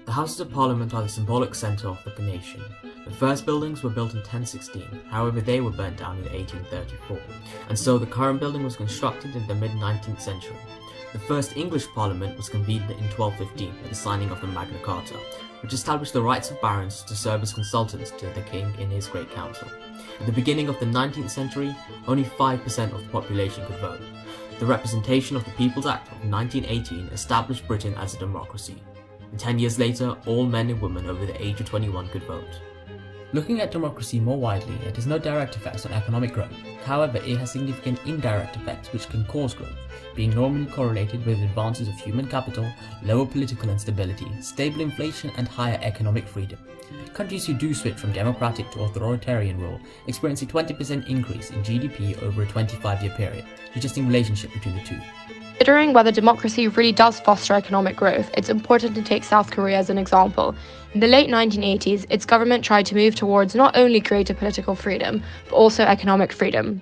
The Houses of Parliament are the symbolic centre of the nation. The first buildings were built in 1016, however they were burnt down in 1834, and so the current building was constructed in the mid-19th century. The first English Parliament was convened in 1215 with the signing of the Magna Carta, which established the rights of barons to serve as consultants to the king in his Great Council. At the beginning of the 19th century, only 5% of the population could vote. The Representation of the People's Act of 1918 established Britain as a democracy. And 10 years later, all men and women over the age of 21 could vote. Looking at democracy more widely, it has no direct effects on economic growth. However, it has significant indirect effects which can cause growth, being normally correlated with advances of human capital, lower political instability, stable inflation, and higher economic freedom. Countries who do switch from democratic to authoritarian rule experience a 20% increase in GDP over a 25-year period, suggesting relationship between the two. Considering whether democracy really does foster economic growth, it's important to take South Korea as an example. In the late 1980s, its government tried to move towards not only greater political freedom, but also economic freedom.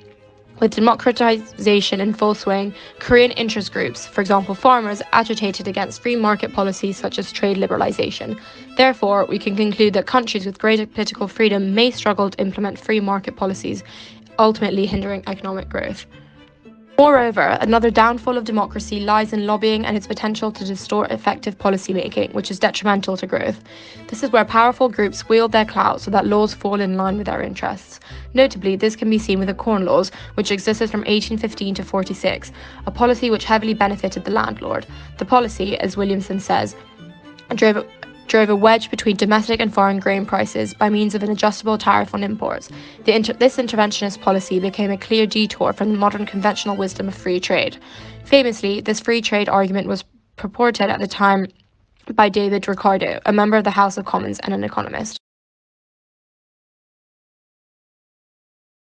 With democratization in full swing, Korean interest groups, for example farmers, agitated against free market policies such as trade liberalization. Therefore, we can conclude that countries with greater political freedom may struggle to implement free market policies, ultimately hindering economic growth. Moreover, another downfall of democracy lies in lobbying and its potential to distort effective policymaking, which is detrimental to growth. This is where powerful groups wield their clout so that laws fall in line with their interests. Notably, this can be seen with the Corn Laws, which existed from 1815 to 46, a policy which heavily benefited the landlord. The policy, as Williamson says, drove a wedge between domestic and foreign grain prices by means of an adjustable tariff on imports. This interventionist policy became a clear detour from the modern conventional wisdom of free trade. Famously, this free trade argument was purported at the time by David Ricardo, a member of the House of Commons and an economist.